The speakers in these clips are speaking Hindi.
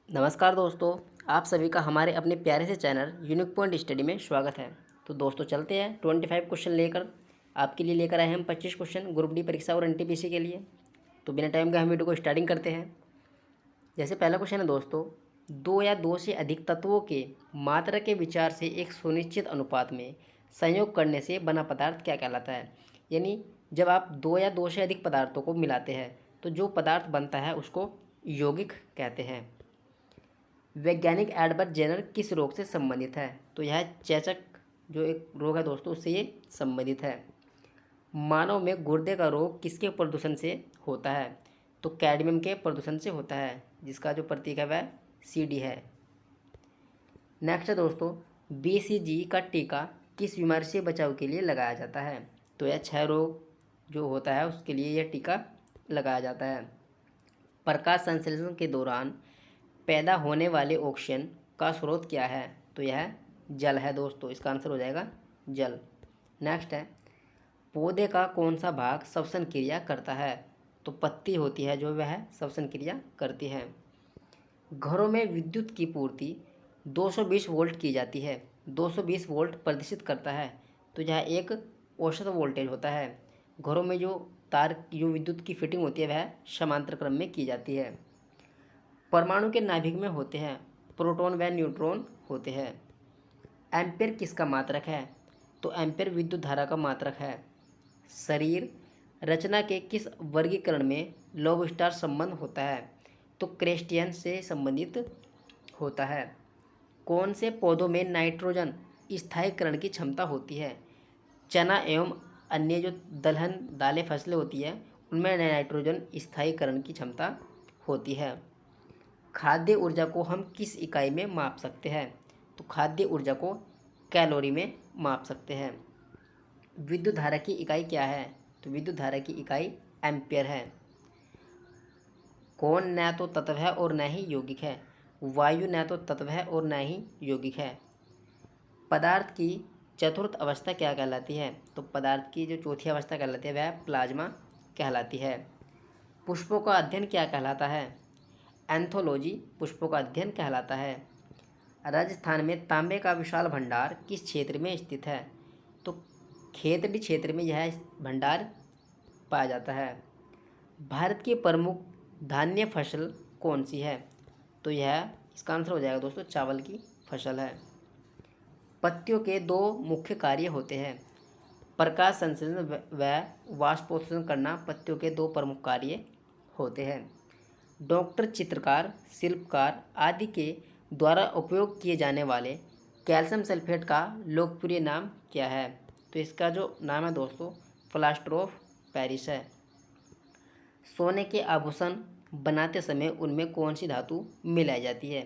नमस्कार दोस्तों, आप सभी का हमारे अपने प्यारे से चैनल यूनिक पॉइंट स्टडी में स्वागत है। तो दोस्तों चलते हैं 25 क्वेश्चन लेकर आपके लिए लेकर आए हम 25 क्वेश्चन ग्रुप डी परीक्षा और एनटीपीसी के लिए। तो बिना टाइम के हम वीडियो को स्टार्टिंग करते हैं। जैसे पहला क्वेश्चन है दोस्तों, दो या दो से अधिक तत्वों के मात्रा के विचार से एक सुनिश्चित अनुपात में संयोग करने से बना पदार्थ क्या कहलाता है। यानी जब आप दो या दो से अधिक पदार्थों को मिलाते हैं तो जो पदार्थ बनता है उसको यौगिक कहते हैं। वैज्ञानिक एडवर्ड जेनर किस रोग से संबंधित है। तो यह चेचक जो एक रोग है दोस्तों उससे ये संबंधित है। मानव में गुर्दे का रोग किसके प्रदूषण से होता है। तो कैडमियम के प्रदूषण से होता है, जिसका जो प्रतीक है वह CD है। नेक्स्ट है दोस्तों, BCG का टीका किस बीमारी से बचाव के लिए लगाया जाता है। तो यह क्षय रोग जो होता है उसके लिए यह टीका लगाया जाता है। प्रकाश संश्लेषण के दौरान पैदा होने वाले ऑक्सीजन का स्रोत क्या है। तो यह जल है दोस्तों, इसका आंसर हो जाएगा जल। नेक्स्ट है, पौधे का कौन सा भाग श्वसन क्रिया करता है। तो पत्ती होती है जो वह श्वसन क्रिया करती है। घरों में विद्युत की पूर्ति 220 वोल्ट की जाती है। 220 वोल्ट प्रदर्शित करता है, तो यह एक औसत वोल्टेज होता है। घरों में जो तार जो विद्युत की फिटिंग होती है वह समांतर क्रम में की जाती है। परमाणु के नाभिक में होते हैं प्रोटॉन व न्यूट्रॉन होते हैं। एम्पेयर किसका मात्रक है। तो एम्पेयर विद्युत धारा का मात्रक है। शरीर रचना के किस वर्गीकरण में लोब स्टार संबंध होता है। तो क्रेस्टियन से संबंधित होता है। कौन से पौधों में नाइट्रोजन स्थायीकरण की क्षमता होती है। चना एवं अन्य जो दलहन दालें फसलें होती है उनमें नाइट्रोजन स्थायीकरण की क्षमता होती है। खाद्य ऊर्जा को हम किस इकाई में माप सकते हैं। तो खाद्य ऊर्जा को कैलोरी में माप सकते हैं। विद्युत धारा की इकाई क्या है। तो विद्युत धारा की इकाई एम्पियर है। कौन न तो तत्व है और न ही यौगिक है। वायु न तो तत्व है और न ही यौगिक है। पदार्थ की चतुर्थ अवस्था क्या कहलाती है। तो पदार्थ की जो चौथी अवस्था कहलाती है वह प्लाज्मा कहलाती है। पुष्पों का अध्ययन क्या कहलाता है। एंथोलॉजी पुष्पों का अध्ययन कहलाता है। राजस्थान में तांबे का विशाल भंडार किस क्षेत्र में स्थित है। तो खेतड़ी क्षेत्र में यह भंडार पाया जाता है। भारत की प्रमुख धान्य फसल कौन सी है। तो यह इसका आंसर हो जाएगा दोस्तों चावल की फसल है। पत्तियों के दो मुख्य कार्य होते हैं। प्रकाश संश्लेषण व वाष्पोत्सर्जन करना पत्तियों के दो प्रमुख कार्य होते हैं। डॉक्टर, चित्रकार, शिल्पकार आदि के द्वारा उपयोग किए जाने वाले कैल्शियम सल्फेट का लोकप्रिय नाम क्या है। तो इसका जो नाम है दोस्तों प्लास्टर ऑफ पेरिस है। सोने के आभूषण बनाते समय उनमें कौन सी धातु मिलाई जाती है।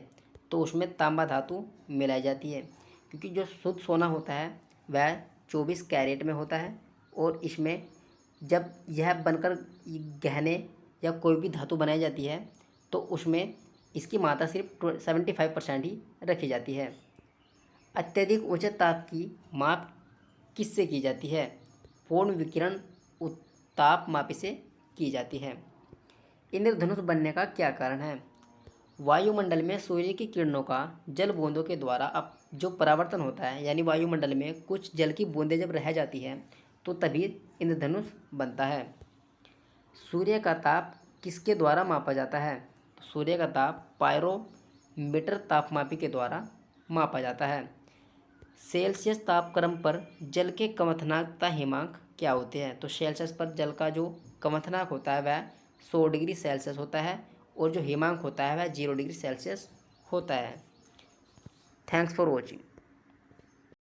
तो उसमें तांबा धातु मिलाई जाती है, क्योंकि जो शुद्ध सोना होता है वह 24 कैरेट में होता है और इसमें जब यह बनकर गहने या कोई भी धातु बनाई जाती है तो उसमें इसकी मात्रा सिर्फ 75% ही रखी जाती है। अत्यधिक उच्च ताप की माप किससे की जाती है। पूर्ण विकिरण तापमापी से की जाती है। इंद्रधनुष बनने का क्या कारण है। वायुमंडल में सूर्य की किरणों का जल बूंदों के द्वारा अब जो परावर्तन होता है, यानी वायुमंडल में कुछ जल की बूंदें जब रह जाती हैं तो तभी इंद्रधनुष बनता है। सूर्य का ताप किसके द्वारा मापा जाता है। तो सूर्य का ताप पायरोमीटर तापमापी के द्वारा मापा जाता है। सेल्सियस तापक्रम पर जल के क्वथनांक तथा हिमांक क्या होते हैं। तो सेल्सियस पर जल का जो क्वथनांक होता है वह 100 डिग्री सेल्सियस होता है और जो हिमांक होता है वह 0 डिग्री सेल्सियस होता है। Thanks for watching.